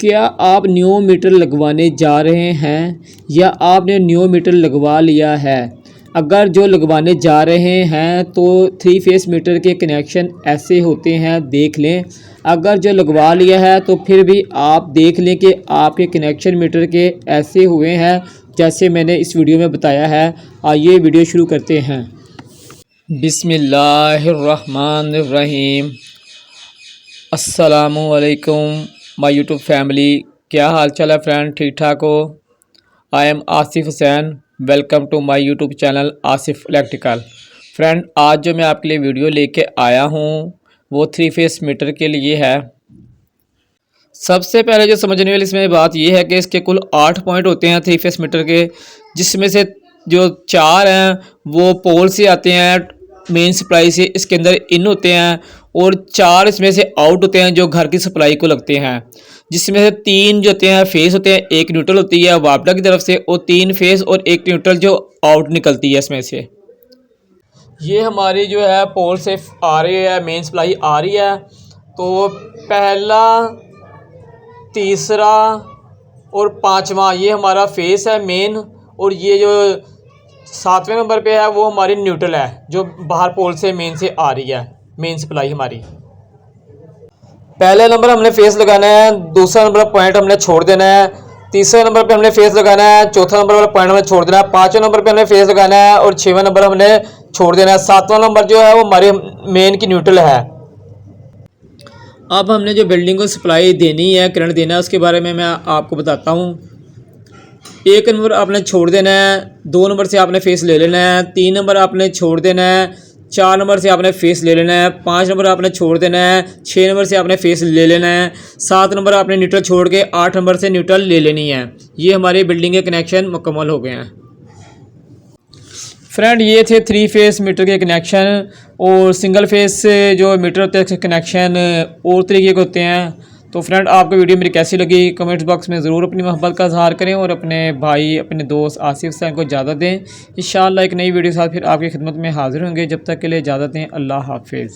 क्या आप new metre लगवाने जा रहे हैं या आपने न्यू मीटर लगवा लिया है? अगर जो लगवाने जा रहे हैं तो 3 फेस मीटर के कनेक्शन ऐसे होते हैं, देख लें। अगर जो लगवा लिया है तो फिर भी आप देख लें कि आपके कनेक्शन मीटर के ऐसे हुए हैं जैसे मैंने इस वीडियो में बताया है। आइए वीडियो शुरू करते हैं। बिस्मिल्लाहिर्रहमानिर्रहीम। अस्सलामुअलैकुम माय यूट्यूब फैमिली। क्या हाल चाल है फ्रेंड, ठीक ठाक हो? I am Asif Hussain, welcome to my YouTube channel Asif electrical. Friend, आज जो मैं आपके लिए वीडियो लेके आया हूँ वो 3 फेस मीटर के लिए है। सबसे पहले जो समझने वाली इसमें बात ये है कि इसके कुल 8 पॉइंट होते हैं 3 फेस मीटर के, जिसमें से जो 4 हैं वो पोल से आते हैं, मेन सप्लाई से इसके अंदर इन होते हैं, और 4 इसमें से आउट होते हैं जो घर की सप्लाई को लगते हैं, जिसमें से 3 जो होते हैं फेस होते हैं, एक न्यूट्रल होती है वापडा की तरफ से, और 3 फेस और एक न्यूट्रल जो आउट निकलती है इसमें से। ये हमारी जो है पोल से आ रही है, मेन सप्लाई आ रही है। तो पहला, तीसरा और 5वां ये हमारा फेस है मेन, और ये जो 7वें नंबर पे है वो हमारी न्यूट्रल है जो बाहर पोल से मेन से आ रही है, मेन सप्लाई हमारी। पहले नंबर हमने फेस लगाना है, दूसरा नंबर पॉइंट हमने छोड़ देना है, तीसरे नंबर पे हमने फेस लगाना है, चौथा नंबर वाला पॉइंट हमने छोड़ देना है, 5वें नंबर पे हमने फेस लगाना है, और 6वें नंबर हमने छोड़ देना है। 7वां नंबर जो है वो हमारी मेन की न्यूट्रल है। अब हमने जो बिल्डिंग को सप्लाई देनी है, करंट देना है, उसके बारे में मैं आपको बताता हूँ। 1 नंबर आपने छोड़ देना है, 2 नंबर से आपने फेस ले लेना है, 3 नंबर आपने छोड़ देना है, 4 नंबर से आपने फेस ले लेना है, 5 नंबर आपने छोड़ देना है, 6 नंबर से आपने फेस ले लेना है, 7 नंबर आपने न्यूट्रल छोड़ के 8 नंबर से न्यूट्रल ले लेनी है। ये हमारी बिल्डिंग के कनेक्शन मुकम्मल हो गए हैं। फ्रेंड, ये थे 3 फेस मीटर के कनेक्शन, और सिंगल फेस से जो मीटर होते हैं कनेक्शन और तरीके के होते हैं। तो फ्रेंड, आपको वीडियो मेरी कैसी लगी कमेंट्स बॉक्स में ज़रूर अपनी मोहब्बत का इज़हार करें, और अपने भाई, अपने दोस्त आसिफ हुसैन को इजाज़त दें। इंशाअल्लाह एक नई वीडियो के साथ फिर आपकी खिदमत में हाज़िर होंगे। जब तक के लिए इजाज़त दें। अल्लाह हाफिज़।